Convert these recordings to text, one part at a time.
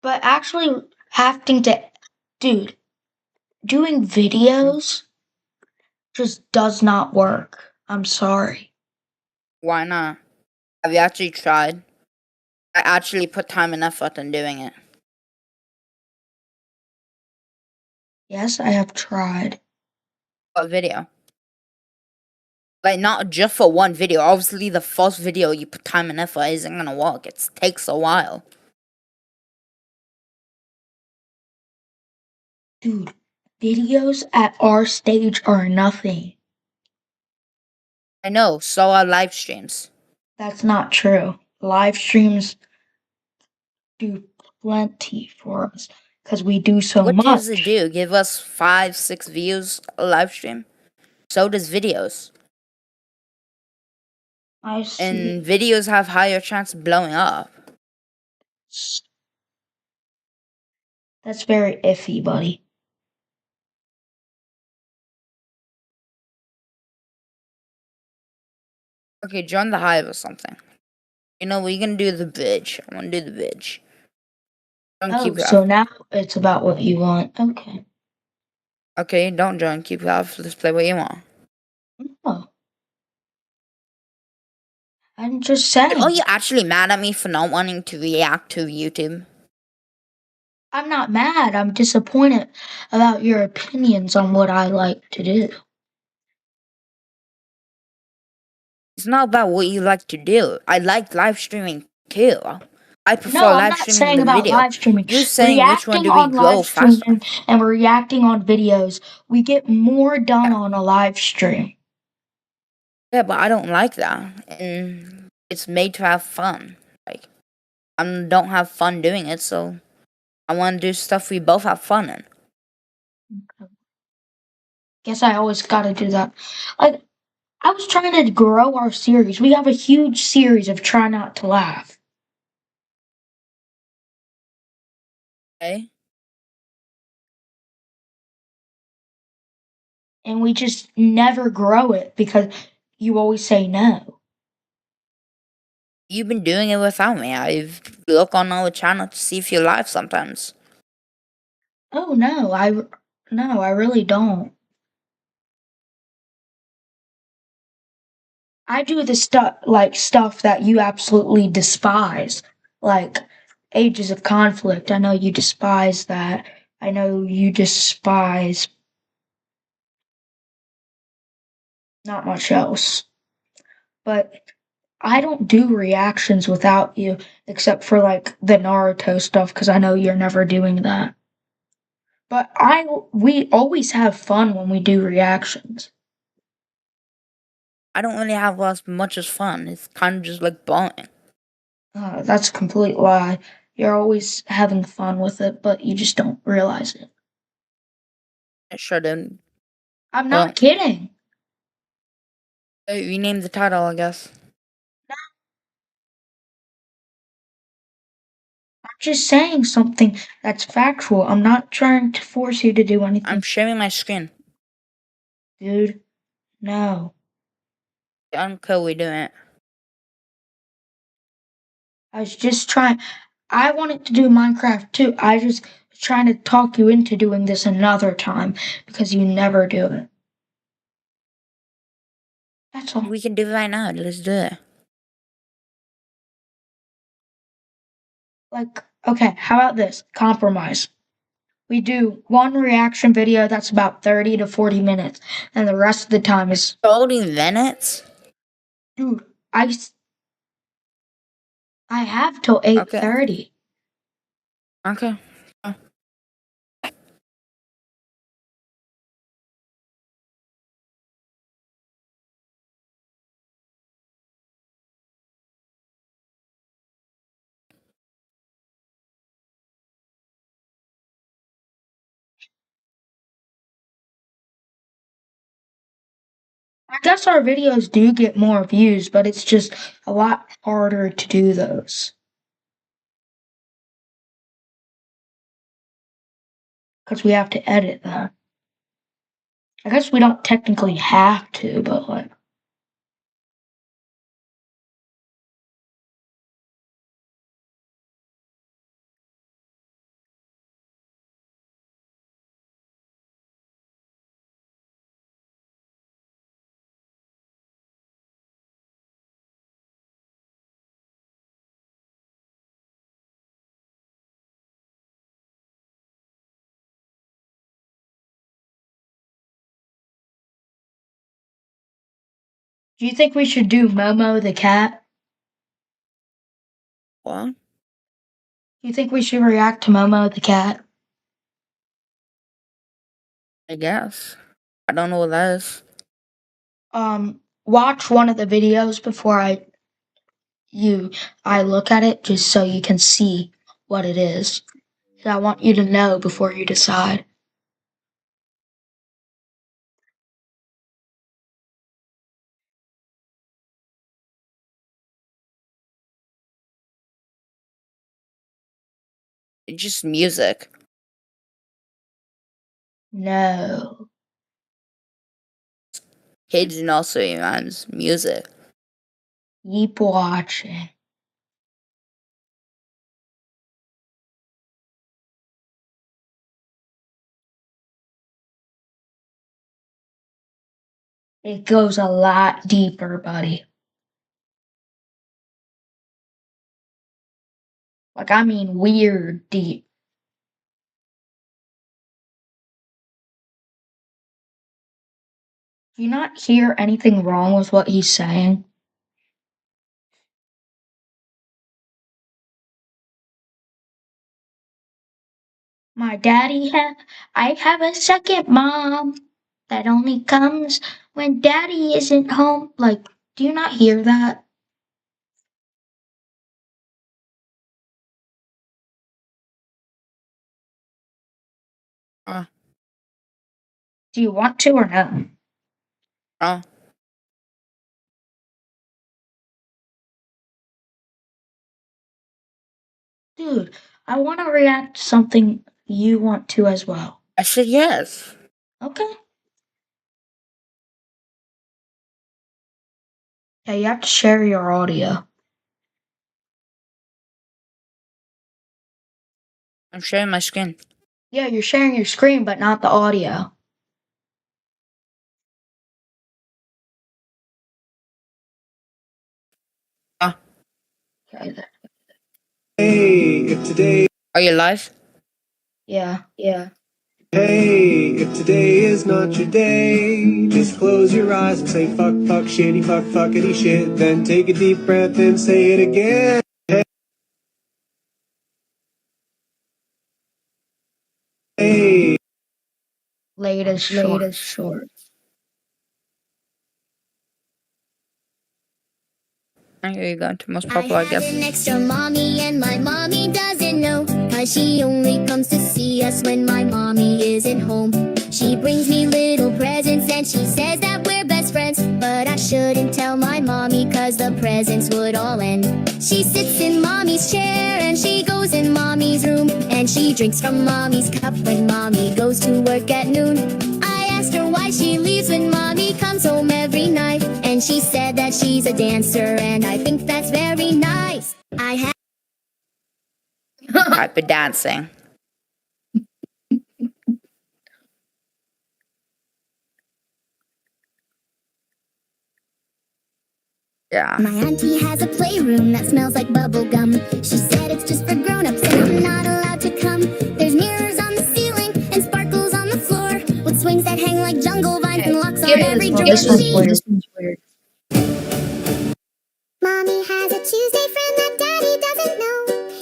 But actually having to, dude, doing videos just does not work. I'm sorry. Why not? Have you actually tried? I actually put time and effort in doing it. Yes, I have tried. What video? Like, not just for one video. Obviously, the first video you put time and effort isn't gonna work. It takes a while. Dude, videos at our stage are nothing. I know, so are live streams. That's not true. Live streams do plenty for us because we do so What does it much. do? Give us 5, 6 views a live stream? So does videos. I And see. videos have higher chance of blowing up. That's very iffy, buddy. Okay, join the hive or something. You know, we can do the bitch. I wanna do the bitch. Don't Oh, keep so half. now it's about what you want. Okay. Okay, don't join, keep half. Let's play what you want. Oh, I'm just Are saying. you actually mad at me for not wanting to react to YouTube? I'm not mad. I'm disappointed about your opinions on what I like to do. It's not about what you like to do. I like live streaming too. I prefer No, I'm live not streaming saying than about video. live streaming. You're saying which one Reacting do we on live grow faster? streaming and reacting on videos, we get more done Yeah. on a live stream. Yeah, but I don't like that. And it's made to have fun. Like, I don't have fun doing it, so I want to do stuff we both have fun in. Guess I always gotta do that. Like, I was trying to grow our series. We have a huge series of Try Not to Laugh. Okay? And we just never grow it because you always say no. You've been doing it without me. I look on our channel to see if you're live sometimes. Oh no, I really don't. I do the stuff that you absolutely despise, like Ages of Conflict. I know you despise that. I know you despise not much else. But I don't do reactions without you, except for like the Naruto stuff, because I know you're never doing that. But we always have fun when we do reactions. I don't really have as much as fun. It's kind of just like boring. That's a complete lie. You're always having fun with it, but you just don't realize it. I sure didn't. I'm Well, not kidding. rename the title, I guess. I'm just saying something that's factual. I'm not trying to force you to do I'm anything. sharing my screen. Dude, no. Uncle, we doing it. I was just trying. I wanted to do Minecraft too. I just was trying to talk you into doing this another time because you never do it. That's all. We can do it right now. Let's do it. Like, okay, how about this? Compromise. We do one reaction video that's about 30 to 40 minutes, and the rest of the time is. 30 minutes? Dude, I have till Okay. 8:30. Okay. I guess our videos do get more views, but it's just a lot harder to do those. Because we have to edit them. I guess we don't technically have to, but like. Do you think we should do Momo the cat? What? Do you think we should react to Momo the cat? I guess. I don't know what that is. Watch one of the videos before I look at it just so you can see what it is. I want you to know before you decide. It's just music. No. Kids nursery rhymes, music. Keep watching. It goes a lot deeper, buddy. Like, I mean weird deep. Do you not hear anything wrong with what he's saying? I have a second mom that only comes when daddy isn't home. Like, do you not hear that? Uh, Do you want to or no? uh, Dude, I want to react to something you want to as well. I said yes. Okay. Yeah, you have to share your audio. I'm sharing my screen. Yeah, you're sharing your screen, but not the audio. Okay, then. Hey, if today, Are you live? Yeah. hey, if today is not your day, just close your eyes and say fuck, fuck, shitty, fuck, fuckity shit. Then take a deep breath and say it again. Hey, Latest short. I hear you going to most I popular, I have guess. an extra mommy and my mommy doesn't know, 'cause she only comes to see us when my mommy isn't home. She brings me little presents and she says that we're best friends, but I shouldn't tell my mommy 'cause the presents would all end. She sits in mommy's chair and she goes in mommy's room, and she drinks from mommy's cup when mommy goes to work at noon. I asked her why she leaves when mommy comes home every night, and she said that she's a dancer, and I think that's very nice. I have Type of dancing. Yeah. My auntie has a playroom that smells like bubble gum. She said it's just for grown-ups and I'm not allowed to come. There's mirrors on the ceiling and sparkles on the floor, with swings that hang like jungle vines and locks on every door. This one's weird. Mommy has a Tuesday friend that Daddy doesn't know.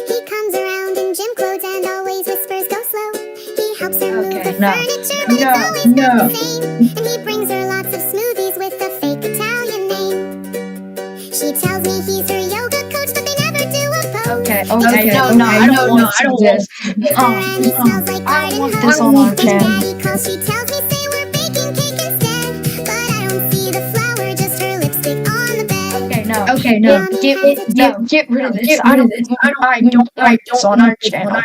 He comes around in gym clothes and always whispers, "Go slow." He helps her move Okay, the no. furniture, but it's always not the same. And he brings her lots of smoothies with a fake Italian name. She tells me he's her yoga coach, but they never do a pose. Okay, no, I don't want this. And he smells like I don't garden want hose. this on our When channel. Daddy calls, she tells me, say we're baking cake instead. But I don't see the flour, just her lipstick on the bed. Okay, no. Get rid of this. I don't like this on our channel.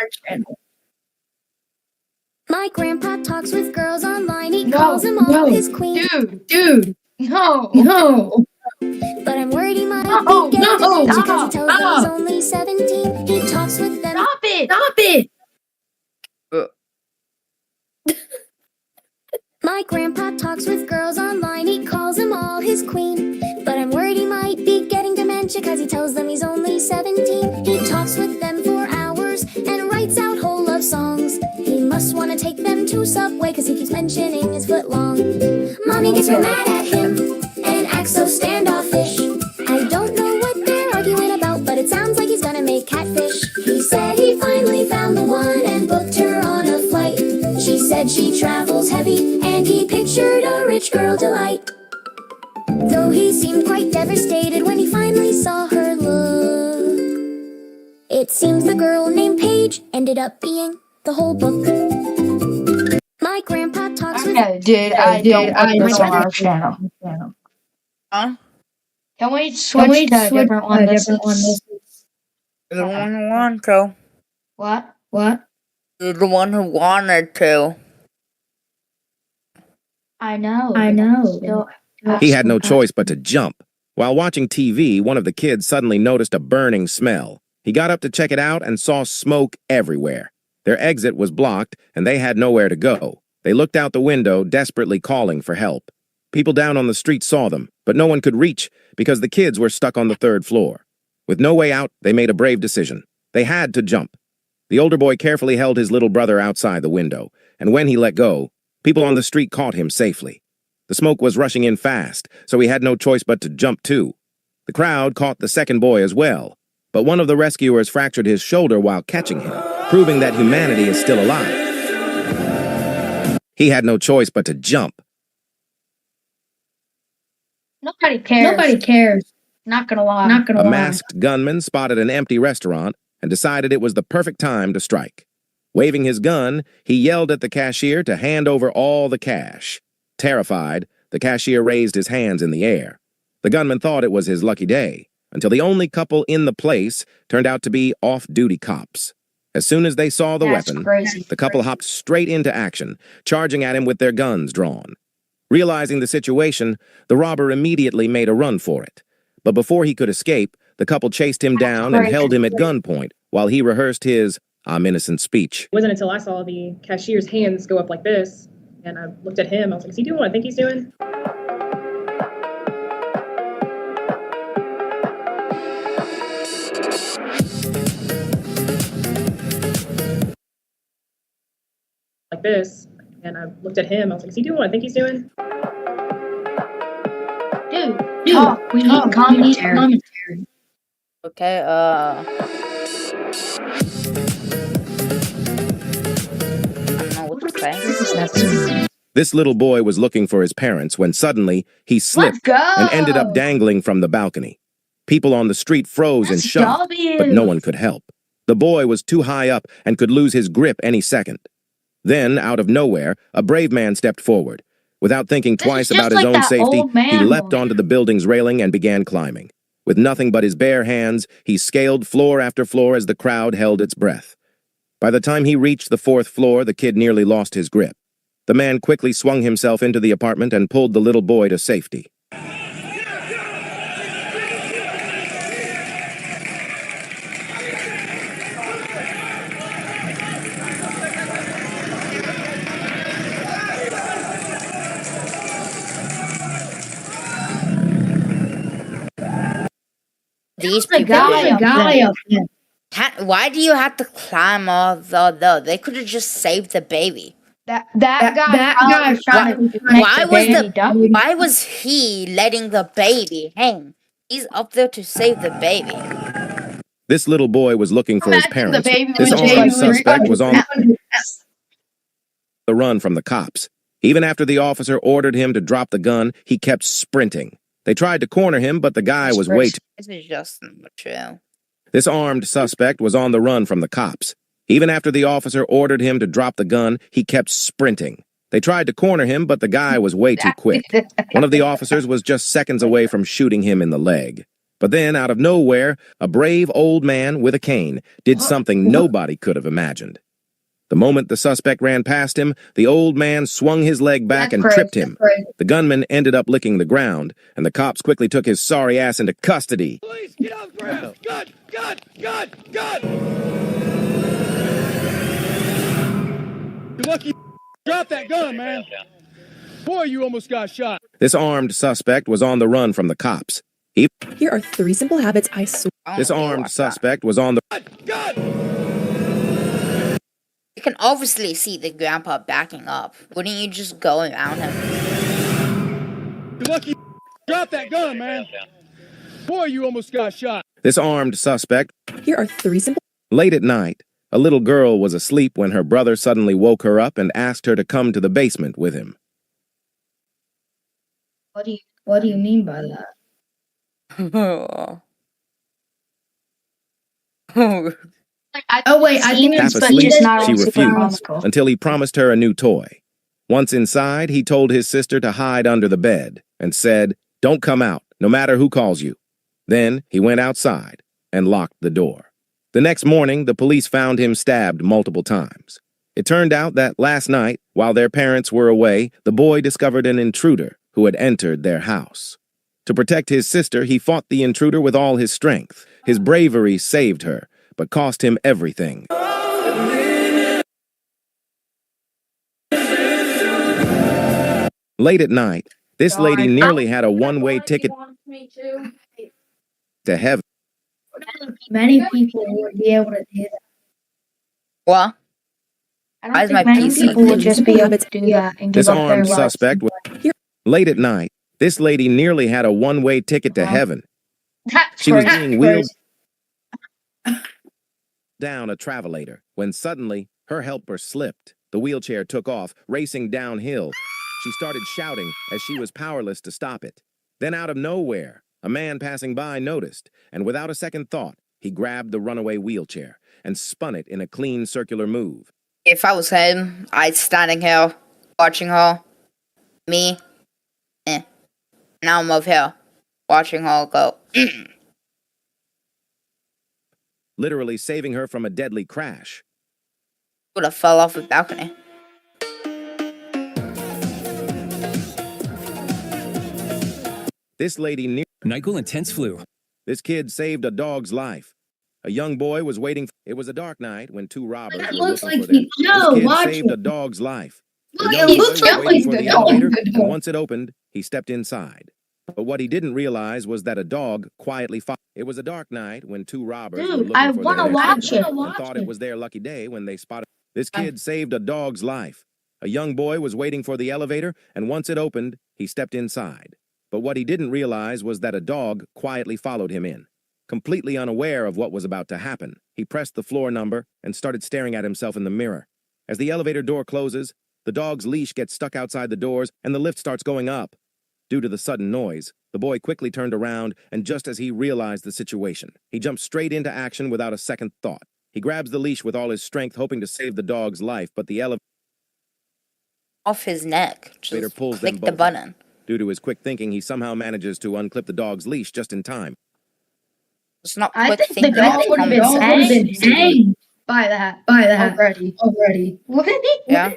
My grandpa talks with girls online, he calls them all his queen. Dude, no. But I'm worried he might No, be getting no, dementia 'cause he stop, tells them stop. he's only 17. He talks with them. Stop it. My grandpa talks with girls online, he calls them all his queen. But I'm worried he might be getting dementia 'cause he tells them he's only 17. He talks with them for hours and writes out whole love songs. He must want to take them to Subway 'cause he keeps mentioning his foot long. Mommy gets real mad at him and acts so standoffish. said she travels heavy, and he pictured a rich girl delight. Though he seemed quite devastated when he finally saw her look, it seems the girl named Paige ended up being the whole book. My grandpa talks with... Okay, dude, I don't want this on our channel. Huh? Can we switch to a different one? This is... You're the one who wanted to. What? You're the one who wanted to. I know. Still, He had no choice but to jump. While watching TV, one of the kids suddenly noticed a burning smell. He got up to check it out and saw smoke everywhere. Their exit was blocked, and they had nowhere to go. They looked out the window, desperately calling for help. People down on the street saw them, but no one could reach because the kids were stuck on the 3rd floor. With no way out, they made a brave decision. They had to jump. The older boy carefully held his little brother outside the window, and when he let go, people on the street caught him safely. The smoke was rushing in fast, so he had no choice but to jump too. The crowd caught the second boy as well, but one of the rescuers fractured his shoulder while catching him, proving that humanity is still alive. He had no choice but to jump. Nobody cares. Not gonna lie. A masked gunman spotted an empty restaurant and decided it was the perfect time to strike. Waving his gun, he yelled at the cashier to hand over all the cash. Terrified, the cashier raised his hands in the air. The gunman thought it was his lucky day, until the only couple in the place turned out to be off-duty cops. As soon as they saw the weapon, the couple hopped straight into action, charging at him with their guns drawn. Realizing the situation, the robber immediately made a run for it. But before he could escape, the couple chased him down and held him at gunpoint while he rehearsed his "I'm innocent" speech. It wasn't until I saw the cashier's hands go up like this, and I looked at him, I was like, is he doing what I think he's doing? Like this, and I looked at him, I was like, is he doing what I think he's doing? Dude, talk. We need commentary. Okay, I don't know what to say. This little boy was looking for his parents when suddenly he slipped Let's go. and ended up dangling from the balcony. People on the street froze in shock, but no one could help. The boy was too high up and could lose his grip any second. Then, out of nowhere, a brave man stepped forward. Without thinking twice about his own safety, he leapt onto the building's railing and began climbing. With nothing but his bare hands, he scaled floor after floor as the crowd held its breath. By the time he reached the 4th floor, the kid nearly lost his grip. The man quickly swung himself into the apartment and pulled the little boy to safety. These people. Why do you have to climb all the? They could have just saved the baby. That guy was trying to Why was he letting the baby hang? He's up there to save the baby. This little boy was looking for his parents. This was armed suspect was on the run from the cops. Even after the officer ordered him to drop the gun, he kept sprinting. They tried to corner him, but the guy was way too... This is just not true. This armed suspect was on the run from the cops. Even after the officer ordered him to drop the gun, he kept sprinting. They tried to corner him, but the guy was way too quick. One of the officers was just seconds away from shooting him in the leg. But then, out of nowhere, a brave old man with a cane did something nobody could have imagined. The moment the suspect ran past him, the old man swung his leg back and tripped him. The gunman ended up licking the ground, and the cops quickly took his sorry ass into custody. Police, get off the ground! Gun! You're lucky you dropped that gun, man. Boy, you almost got shot. This armed suspect was on the run from the cops. Here are 3 simple habits I swear. This armed suspect was on the... You can obviously see the grandpa backing up. Wouldn't you just go around him? You're lucky you dropped that gun, man. Boy, you almost got shot. This armed suspect... Here are 3 simple... Late at night, A little girl was asleep when her brother suddenly woke her up and asked her to come to the basement with him. What do you mean by that? Oh wait, I think Half it's but asleep, just not she on Super refused Comical. until he promised her a new toy. Once inside, he told his sister to hide under the bed and said, "Don't come out, no matter who calls you." Then he went outside and locked the door. The next morning, the police found him stabbed multiple times. It turned out that last night, while their parents were away, the boy discovered an intruder who had entered their house. To protect his sister, he fought the intruder with all his strength. His bravery saved her, but cost him everything. Late at night, this lady nearly had a one-way ticket to heaven. Many people would be able to do that. What? I Why is don't my think many PC people would just be able habits to do that and This give up their armed lives. suspect was late at night. This lady nearly had a one-way ticket to heaven. That's She was crazy. being wheeled down a travelator when suddenly her helper slipped. The wheelchair took off, racing downhill. She started shouting as she was powerless to stop it. Then out of nowhere, a man passing by noticed, and without a second thought, he grabbed the runaway wheelchair and spun it in a clean circular move. If I was him, I'd standing here, watching her. Me, now I'm over here, watching her go. Literally saving her from a deadly crash. Would have fell off the balcony. This lady NyQuil Intense Flu. This kid saved a dog's life. A young boy was waiting. It was a dark night when two robbers It were looks looking like for them. he- No, This kid watch saved it. a dog's life. Look, The it young boy looks was just waiting like for the the dog. elevator, and once it opened, he stepped inside. But what he didn't realize was that a dog quietly followed. It was a dark night when two robbers were Dude, looking I for want to their next watch victim it. and thought it was their lucky day when they spotted. This kid saved a dog's life. A young boy was waiting for the elevator, and once it opened, he stepped inside. But what he didn't realize was that a dog quietly followed him in. Completely unaware of what was about to happen, he pressed the floor number and started staring at himself in the mirror. As the elevator door closes, the dog's leash gets stuck outside the doors and the lift starts going up. Due to the sudden noise, the boy quickly turned around, and just as he realized the situation, he jumped straight into action without a second thought. He grabs the leash with all his strength, hoping to save the dog's life, but the elevator Off his neck. Just pulls them click both the up. button. Due to his quick thinking, he somehow manages to unclip the dog's leash just in time. It's not I quick think the thinking. dog it's would have common been sense. hanged by that already. Yeah.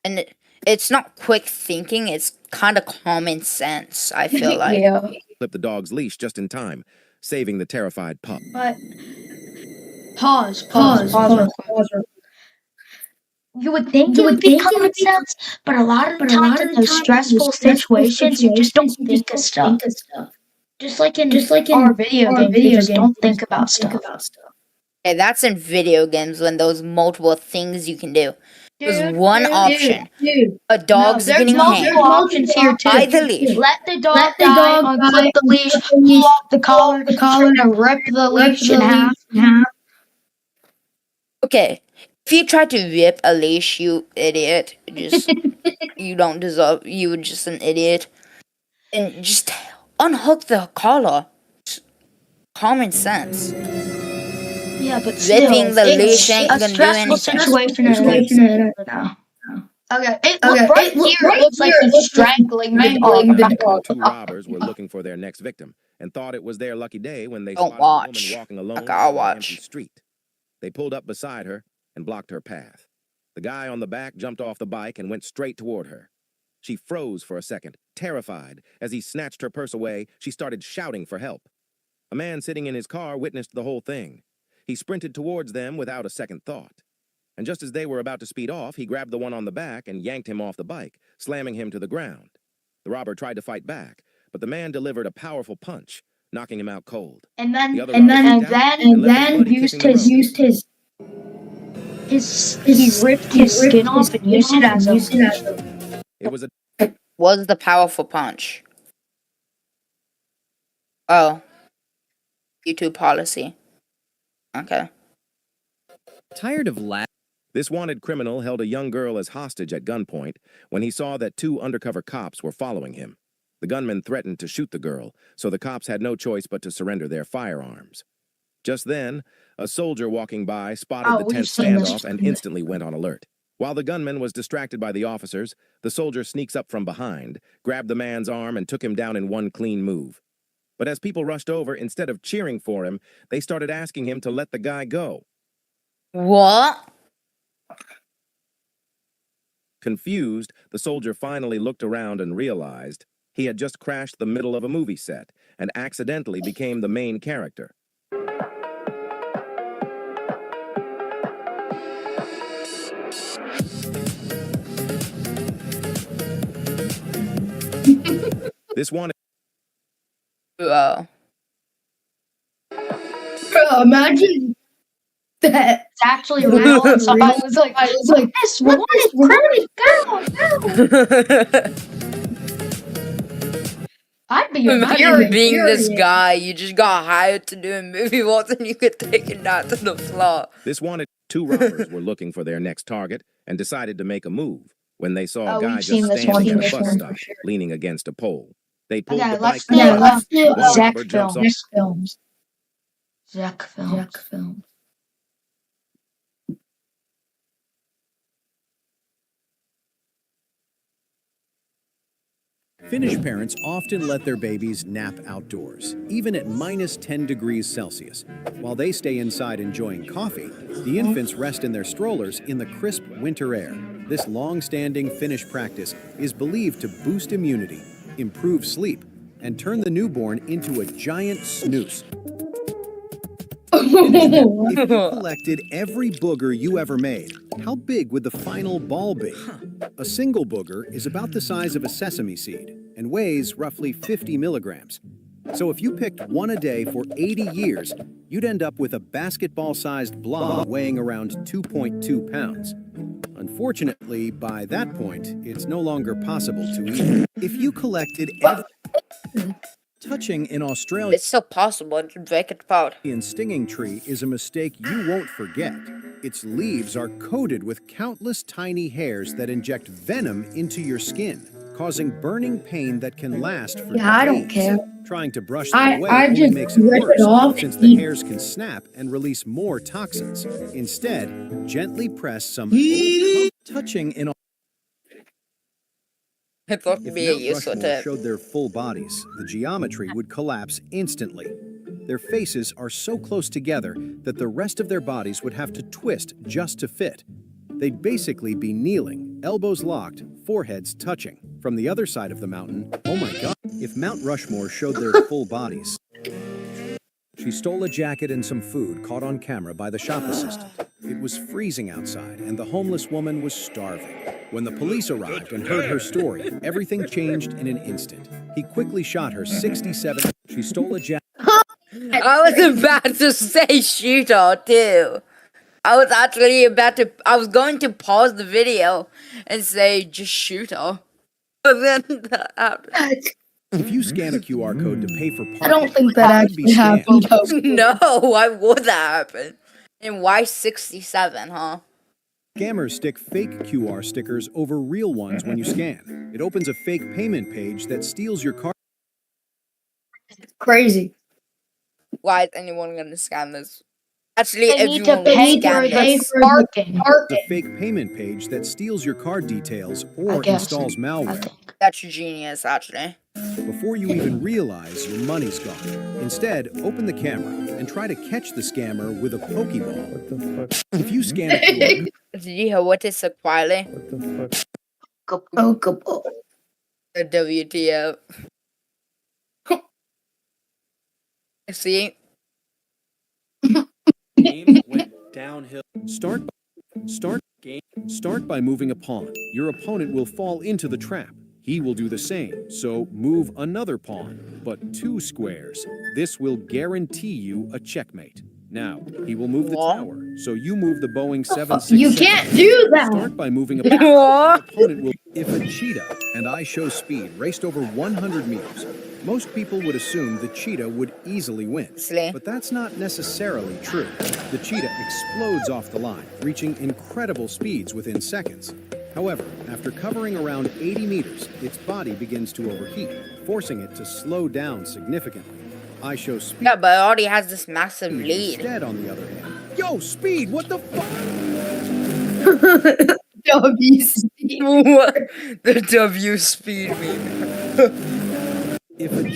And it's not quick thinking, it's kind of common sense, I feel like. Yeah. Clip the dog's leash just in time, saving the terrified pup. But pause real quick. You would think it would be common sense, but a lot of the times in those stressful situations, you just don't think of stuff. Just like in our video games, you just don't think about stuff. Okay, that's in video games when there's multiple things you can do. There's one option. A dog's There's getting multiple hanged options here too. by the leash. Let the dog die, unclip the leash, pull off the collar, try to rip the leash in half. Okay, if you try to rip a leash, you idiot. Just you don't deserve. You were just an idiot. And just unhook the collar. Just common sense. Yeah, but Ripping the leash ain't a gonna do stressful anything. situation. Okay, right here, it looks like he's strangling the dog. Two robbers were looking for their next victim and thought it was their lucky day when they Don't spotted watch. a woman walking alone Okay, I'll on an empty watch. street. They pulled up beside her and blocked her path. The guy on the back jumped off the bike and went straight toward her. She froze for a second, terrified. As he snatched her purse away, she started shouting for help. A man sitting in his car witnessed the whole thing. He sprinted towards them without a second thought. And just as they were about to speed off, he grabbed the one on the back and yanked him off the bike, slamming him to the ground. The robber tried to fight back, but the man delivered a powerful punch, knocking him out cold. And then The other robber freaked out and left his buddy used kicking the road. he ripped his skin off and used it as a It was a Was the powerful punch? Oh. YouTube policy. Okay. Tired of laughing. This wanted criminal held a young girl as hostage at gunpoint when he saw that 2 undercover cops were following him. The gunman threatened to shoot the girl, so the cops had no choice but to surrender their firearms. Just then, a soldier walking by spotted Oh, the we've tense seen this standoff and before. instantly went on alert. While the gunman was distracted by the officers, the soldier sneaks up from behind, grabbed the man's arm, and took him down in one clean move. But as people rushed over, instead of cheering for him, they started asking him to let the guy go. What? Confused, the soldier finally looked around and realized he had just crashed the middle of a movie set and accidentally became the main character. This wanted Bro. Bro, imagine that. It's actually real. And somebody was like, this wanted criminal, go. I'd be Imagine being this infuriated. guy. You just got hired to do a movie once and you get taken down to the floor. This wanted 2 robbers were looking for their next target and decided to make a move when they saw a Oh, guy we've seen just this one standing at a before bus for stop, sure. leaning against a pole. They pulled Okay, the bike let's do Yeah, apart. let's do One robber Zach jumps off. films. films. Zach films. Finnish parents often let their babies nap outdoors, even at minus 10 degrees Celsius. While they stay inside enjoying coffee, the infants rest in their strollers in the crisp winter air. This long-standing Finnish practice is believed to boost immunity, improve sleep, and turn the newborn into a giant snooze. If you collected every booger you ever made, how big would the final ball be? A single booger is about the size of a sesame seed and weighs roughly 50 milligrams. So if you picked one a day for 80 years, you'd end up with a basketball-sized blob weighing around 2.2 pounds. Unfortunately, by that point, it's no longer possible to eat. If you collected every... Touching in Australia... It's still possible to break it apart. Indian stinging tree is a mistake you won't forget. Its leaves are coated with countless tiny hairs that inject venom into your skin, causing burning pain that can last for Yeah, I don't days. care. Trying to brush them I away only just makes it rip worse, it off since and the eat. hairs can snap and release more toxins. Instead, gently press some touching in. It thought to If be a Mount useful Rushmore tip. showed their full bodies, the geometry would collapse instantly. Their faces are so close together that the rest of their bodies would have to twist just to fit. They'd basically be kneeling, elbows locked, foreheads touching. From the other side of the mountain, oh my god, if Mount Rushmore showed their full bodies. She stole a jacket and some food caught on camera by the shop assistant. It was freezing outside and the homeless woman was starving. When the police arrived and heard her story, everything changed in an instant. He quickly shot her 67. She stole a jacket. I was about to say shooter too. I was going to pause the video and say just shooter. But then that happened. If you scan a QR code to pay for parking, I don't think that you'd be actually scammed. happened. No, why would that happen? And why 67, huh? Scammers stick fake QR stickers over real ones when you scan. It opens a fake payment page that steals your card. Crazy. Why is anyone gonna scan this? Actually, They if need you to want to pay scan for this, the parking. The fake payment page that steals your card details or guess. installs I malware. think. that's genius, actually. Before you even realize your money's gone. Instead, open the camera and try to catch the scammer with a Pokeball. If you scan a QR Did you hear what it said quietly? Pokeball. The WTF. See? Game went downhill. Start by moving a pawn. Your opponent will fall into the trap. He will do the same, so move another pawn, but 2 squares. This will guarantee you a checkmate. Now, he will move the What? tower, so you move the Boeing 767. You can't do that. Start by moving a pawn. Your opponent will, if a cheetah, and I show speed, raced over 100 meters, Most people would assume the cheetah would easily win, Slay. but that's not necessarily true. The cheetah explodes off the line, reaching incredible speeds within seconds. However, after covering around 80 meters, its body begins to overheat, forcing it to slow down significantly. I show Speed Yeah, but it already has this massive lead. instead, on the other hand. Yo, Speed, what the fuck? WC. The W speed meme. If a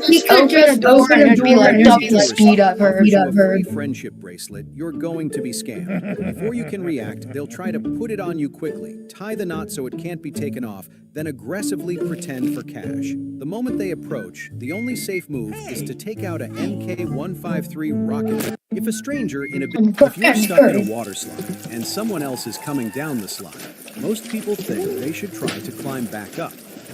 He could just open and the it'd be door like and double be like, speed, I've heard. offers you a free friendship bracelet, you're going to be scammed. Before you can react, they'll try to put it on you quickly, tie the knot so it can't be taken off, then aggressively pretend for cash. The moment they approach, the only safe move is to take out a MK153 rocket. If a stranger if you're stuck in a water slide and someone else is coming down the slide, most people think they should try to climb back up.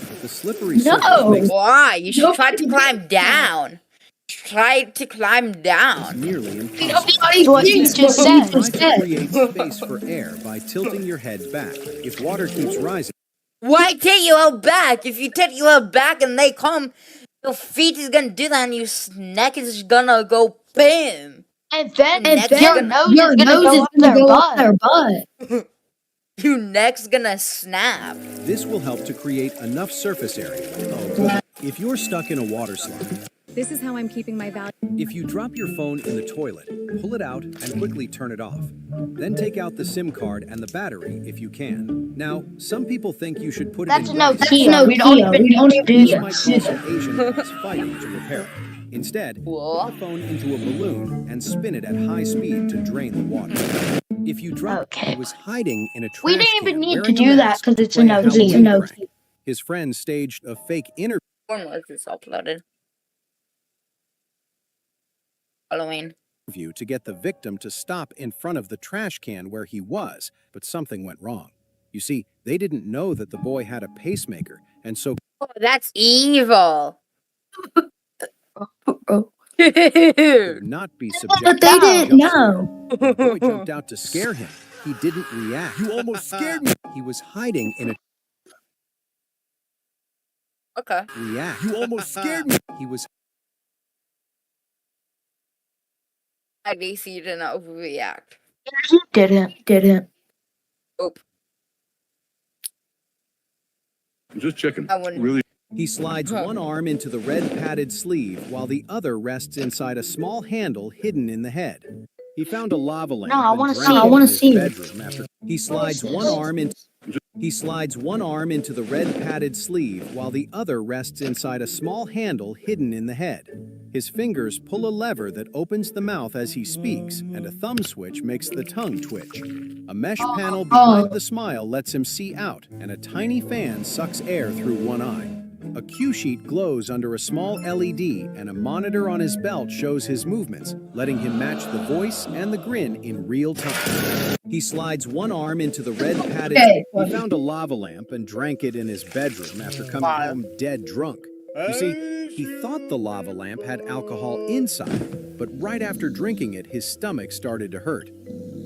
But the slippery surface No. makes Why? You should try to climb down. Try to climb it down. nearly impossible. What you just Try said. to create space for air by tilting your head back. If water keeps rising, Why take your head back? If you take your head back and they come, your feet is gonna do that and your neck is gonna go boom. And then Next your gonna- nose is gonna go up their butt. Your neck's gonna snap. this will help to create enough surface area. If you're stuck in a water slide, This is how I'm keeping my value. if you drop your phone in the toilet, pull it out and quickly turn it off. Then take out the SIM card and the battery if you can. Now, some people think you should put That's it in no rice. Nokia. We don't even need to do This might this. cause some Asian guys fighting to repair it. Instead, put What? the phone into a balloon and spin it at high speed to drain the water. If you drop Okay. he was hiding in a trash We didn't even can need to wearing a do that mask 'cause to it's a play Nokia. Halloween It's a prank. His friend staged a fake interview When was this uploaded? Halloween. to get the victim to stop in front of the trash can where he was, but something went wrong. You see, they didn't know that the boy had a pacemaker, and so Oh, that's evil. could not be subjected But they to didn't jump scare. know. The boy jumped out to scare him. He didn't react. You almost scared me. He was hiding in a Okay. react. You almost scared me. He was At least you didn't overreact. Didn't. Oop. Just checking. I wouldn't. Really? He slides one arm into the red padded sleeve while the other rests inside a small handle hidden in the head. He found a lava lamp. No, I and wanna drank see it it. in I wanna his see it. bedroom after he slides one arm into the red padded sleeve while the other rests inside a small handle hidden in the head. His fingers pull a lever that opens the mouth as he speaks, and a thumb switch makes the tongue twitch. A mesh panel behind the smile lets him see out, and a tiny fan sucks air through one eye. A cue sheet glows under a small LED, and a monitor on his belt shows his movements, letting him match the voice and the grin in real time. He slides one arm into the red padded. He found a lava lamp and drank it in his bedroom after coming home dead drunk. You see, he thought the lava lamp had alcohol inside, but right after drinking it, his stomach started to hurt.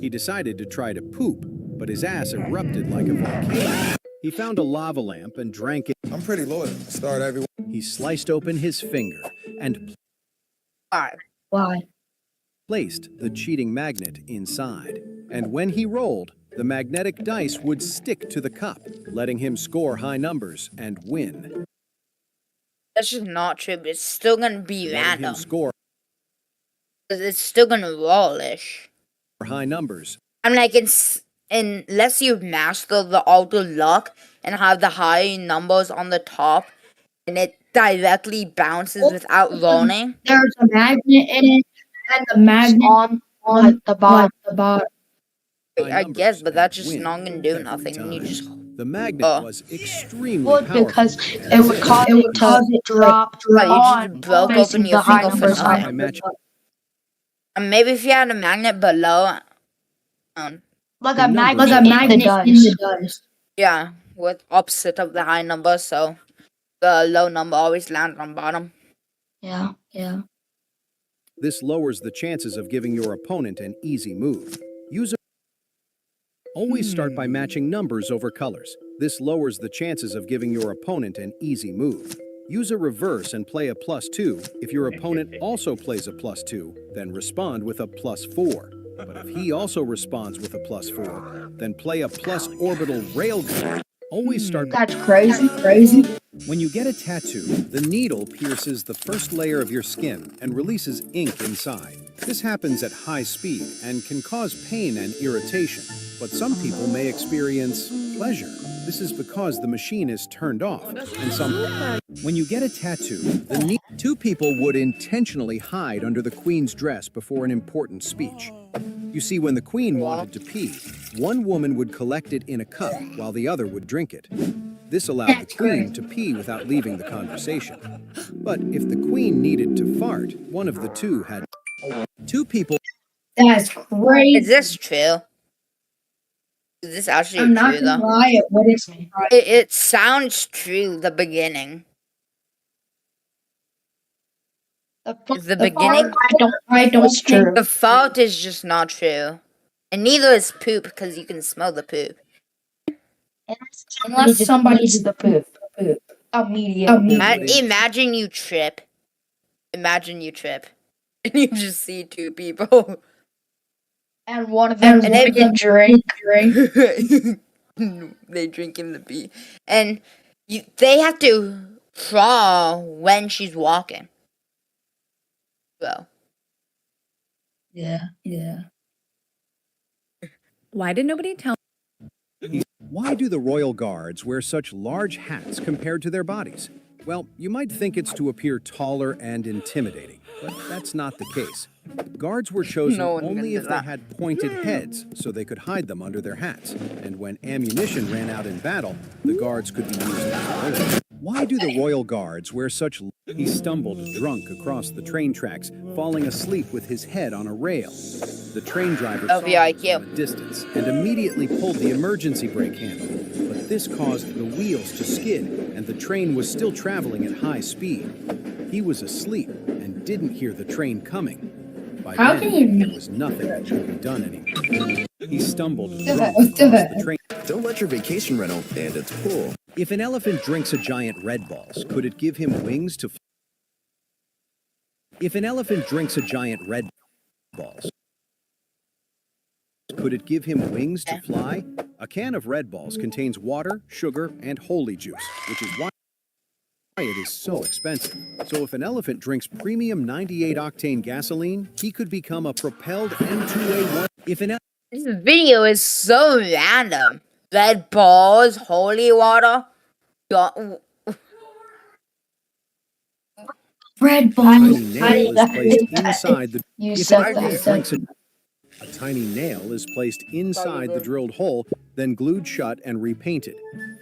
He decided to try to poop, but his ass erupted like a volcano. He found a lava lamp and drank it. I'm pretty loyal. Start everyone. He sliced open his finger and Why? placed the cheating magnet inside. And when he rolled, the magnetic dice would stick to the cup, letting him score high numbers and win. That's just not true, but it's still gonna be Letting him random. score 'Cause it's still gonna rollish. high numbers. I'm like, unless you master the auto lock and have the high numbers on the top, and it directly bounces without rolling. There's a magnet in it, and the magnet On the bottom. I guess, numbers but that's and just win not gonna do every nothing. You time. just The magnet was extremely Would powerful. because it would cause it to drop Like, you on just broke facing open your the high finger for numbers. nothing. I match And maybe if you had a magnet below, Like The a numbers. magnet in the dice. yeah, with opposite of the high number, so the low number always lands on bottom. Yeah. This lowers the chances of giving your opponent an easy move. Always start by matching numbers over colors. This lowers the chances of giving your opponent an easy move. Use a reverse and play a +2. If your opponent also plays a +2, then respond with a +4. But if he also responds with a +4, then play a plus orbital railgun. Always start. That's crazy. When you get a tattoo, the needle pierces the first layer of your skin and releases ink inside. This happens at high speed and can cause pain and irritation, but some people may experience pleasure. This is because the machine is turned off, and when you get a tattoo, two people would intentionally hide under the Queen's dress before an important speech. You see, when the Queen wanted to pee, one woman would collect it in a cup while the other would drink it. This allowed the Queen to pee without leaving the conversation. But if the Queen needed to fart, one of the two had. Two people. That's crazy. Is this true? Is this actually I'm not true gonna though? lie, it wouldn't surprise me. It sounds true, the beginning. Is the beginning? I don't think The fault is just not true. And neither is poop because you can smell the poop. unless somebody's the poop. Immediately. Imagine you trip. Imagine you trip. And you just see two people. And one of them And they drinking drink. They drink in the pee. And they have to crawl when she's walking. So. Yeah. Why did nobody tell Why do the royal guards wear such large hats compared to their bodies? Well, you might think it's to appear taller and intimidating, but that's not the case. Guards were chosen No one can only do if they that. had pointed heads, so they could hide them under their hats. And when ammunition ran out in battle, the guards could be used as bullets. Why do the royal guards wear such... He stumbled drunk across the train tracks, falling asleep with his head on a rail. The train driver saw him from a distance and immediately pulled the emergency brake handle. But this caused the wheels to skid, and the train was still traveling at high speed. He was asleep and didn't hear the train coming. By How then, can you- there was nothing that could be done anymore. He stumbled Do drunk that, across do that. the train. Don't let your vacation rental and its pool. If an elephant drinks a giant Red Balls, could it give him wings to fly? If an elephant drinks a giant Red Balls, could it give him wings to fly? A can of Red Balls contains water, sugar, and holy juice, which is why it is so expensive. So if an elephant drinks premium 98-octane gasoline, he could become a propelled M2A1. If an This video is so random. Red balls, holy water. Red tiny balls. nail is placed inside the You if said an elephant that. drinks a tiny nail is placed inside the drilled hole, then glued shut and repainted.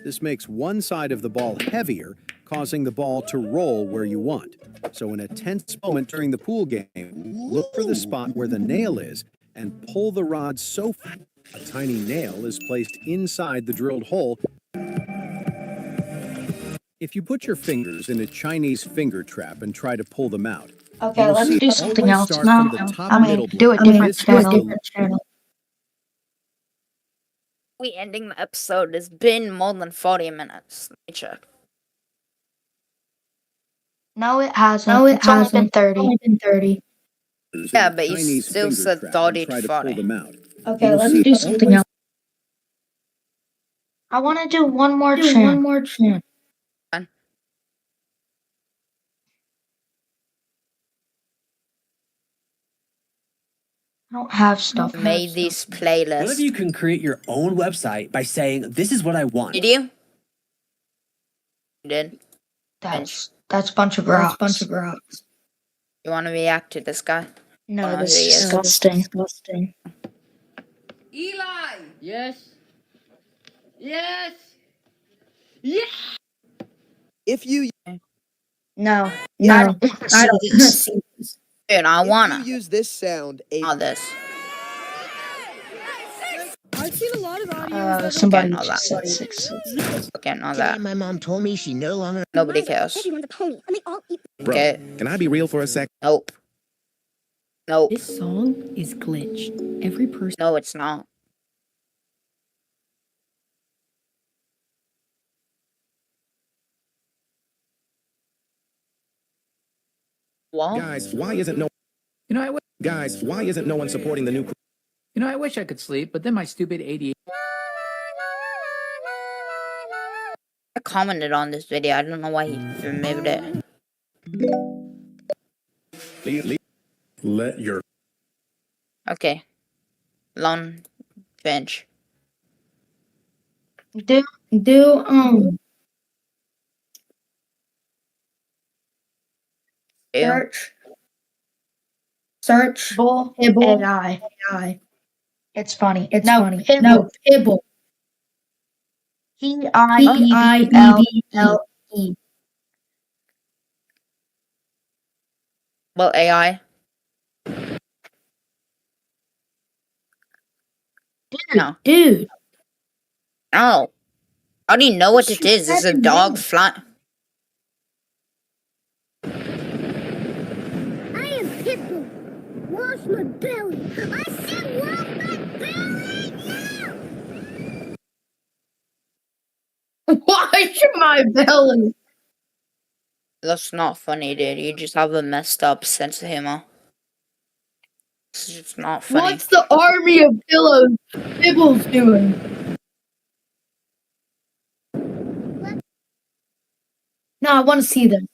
This makes one side of the ball heavier, causing the ball to roll where you want. So in a tense moment during the pool game, look for the spot where the nail is and pull the rod so far. A tiny nail is placed inside the drilled hole. If you put your fingers in a Chinese finger trap and try to pull them out, Okay, you'll let's see do something always else start now. from the top I mean, middle do a block. different This is channel. the We ending the episode. It's been more than 40 minutes. Let me check. No, it hasn't. No, it It's only been hasn't. 30. Only been 30. Yeah, but you Chinese still finger said trap 30 and try to to pull 40. them out. Okay, You'll let's see do something always else. I want to do one more Do chant. one more chant. I don't have stuff. Made this What if playlist. you can create your own website by saying, this is what I want? Did you? You did? That's a bunch of That's rocks. a bunch of rocks. You want to react to this guy? No, Oh, this he is is. disgusting. Disgusting. Eli! Yes? Yes! Yes! If you No, No, I don't want to see I don't this. see this. Dude, I if wanna. you use this sound, All this. I've seen a lot of audios Somebody know that. just said 6. Okay, know that. my mom told me she no longer. Nobody cares. Bro, Okay. can I be real for a sec? Nope. Nope. This song is glitched. Every person. No, it's not. What? Guys, why isn't no one supporting the new I wish I could sleep, but then my stupid ADHD. I commented on this video. I don't know why he removed it. Let your Okay. Long bench. Do Ew. search Bull Hibble AI. It's funny. It's no, funny. Hibble. No, Hibble. Hibble. Well, AI. No. Dude. No. I already know what it is. It's a dog flying. I am Pitbull. Wash my belly. I said wash my belly. Wash my belly. That's not funny, dude. You just have a messed up sense of humor. It's just not funny. What's the army of pillows Hibble's doing? No, I want to see them.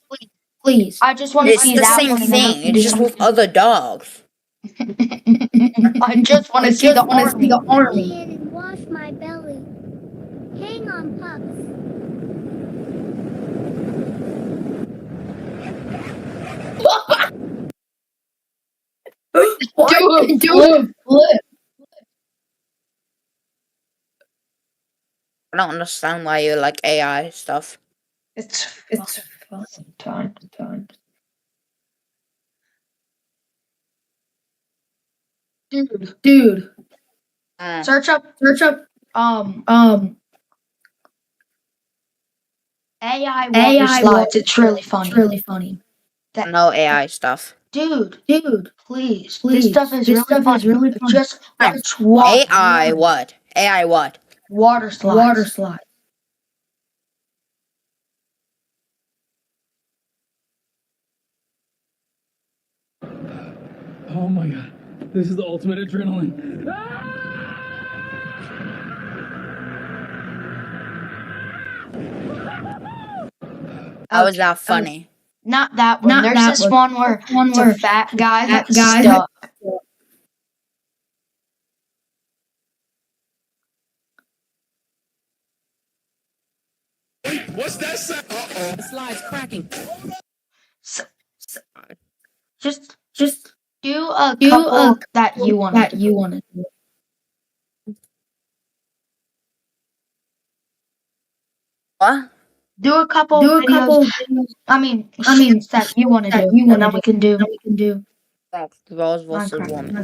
Please. I just want to It's see the that same one. thing. It's just with other dogs. I just want to see the army. And wash my belly. Hang on, pups. Do a flip. I don't understand why you like AI stuff. It's fun. Time. Dude. Search up AI water slides. It's really funny. No AI stuff. Dude, please. This stuff is really fun. Just AI what? AI what? water slides. Water slide. Oh my god. This is the ultimate adrenaline. How is that funny? Not that one. Not There's that this one where it's a fat guy that's stuck. What's that sound? Uh-oh. The slide's cracking. Just do a couple that you want to do. What? Do a couple videos. I mean, that you want to do. And then we can do. Girls versus women.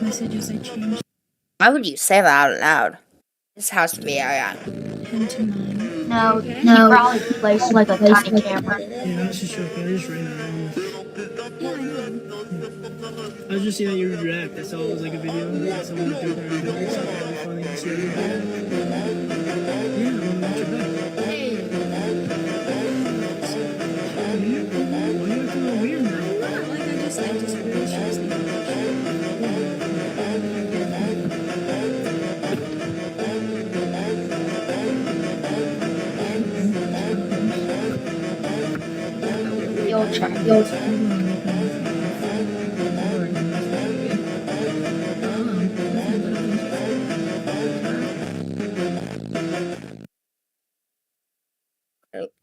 Messages I changed Why would you say that out loud? This has to be AI. him to mine. No, he probably plays like a tiny camera. Yeah, I was just joking. I just ran around. I was just seeing that you would react. That's all. It was like a video. That someone would do it around building. So that'd be funny to see what you do. Yeah, I'm gonna watch it back. Why are you acting all weird now? Like I just really stressed me out. You'll try.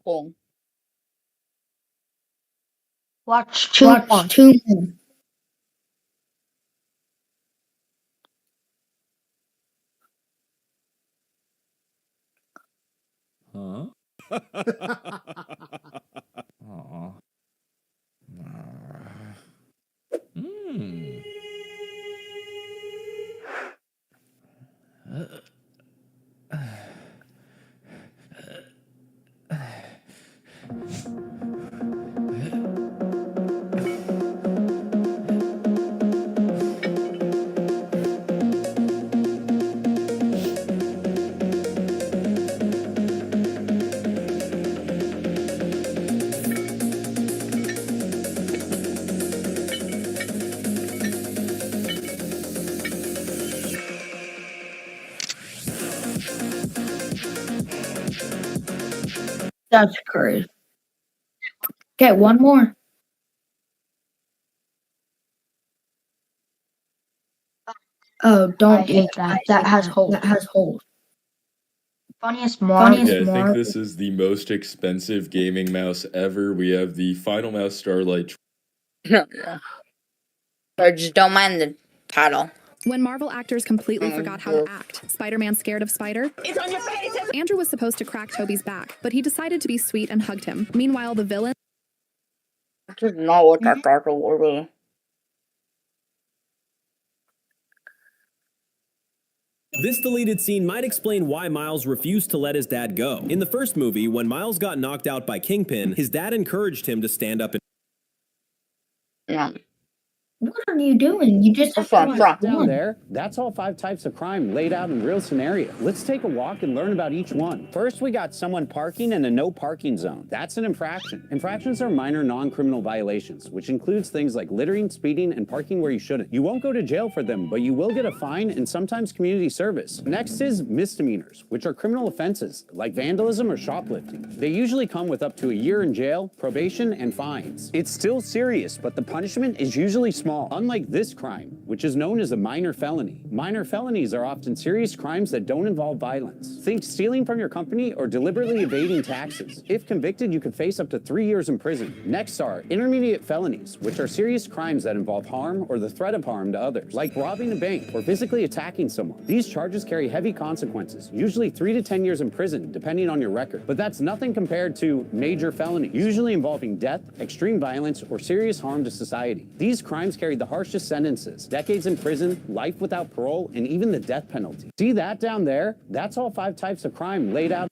Cool. Watch two more. Huh? Aw. Hmm. That's crazy. Okay, one more. Oh, don't do that. That has holes. That has holes. Funniest mark. Okay, I think this is the most expensive gaming mouse ever. We have the Final Mouse Starlight. Or just don't mind the title. When Marvel actors completely forgot how to act, Spider-Man scared of Spider? It's on your face! Andrew was supposed to crack Toby's back, but he decided to be sweet and hugged him. Meanwhile, the villain... This is not what that title will be. This deleted scene might explain why Miles refused to let his dad go. In the first movie, when Miles got knocked out by Kingpin, his dad encouraged him to stand up and... Yeah. What are you doing? You just Down there, that's all 5 types of crime laid out in real scenario. Let's take a walk and learn about each one. First, we got someone parking in a no parking zone. That's an infraction. Infractions are minor non-criminal violations, which includes things like littering, speeding, and parking where you shouldn't. You won't go to jail for them, but you will get a fine and sometimes community service. Next is misdemeanors, which are criminal offenses like vandalism or shoplifting. They usually come with up to a year in jail, probation, and fines. It's still serious, but the punishment is usually small. Unlike this crime, which is known as a minor felony. Minor felonies are often serious crimes that don't involve violence. Think stealing from your company or deliberately evading taxes. If convicted, you could face up to 3 years in prison. Next are intermediate felonies, which are serious crimes that involve harm or the threat of harm to others, like robbing a bank or physically attacking someone. These charges carry heavy consequences, usually 3 to 10 years in prison, depending on your record. But that's nothing compared to major felonies, usually involving death, extreme violence, or serious harm to society. These crimes carried the harshest sentences, decades in prison, life without parole, and even the death penalty. See that down there? That's all 5 types of crime laid out.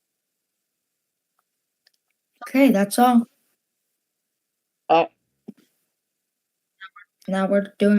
Okay, that's all. Now we're doing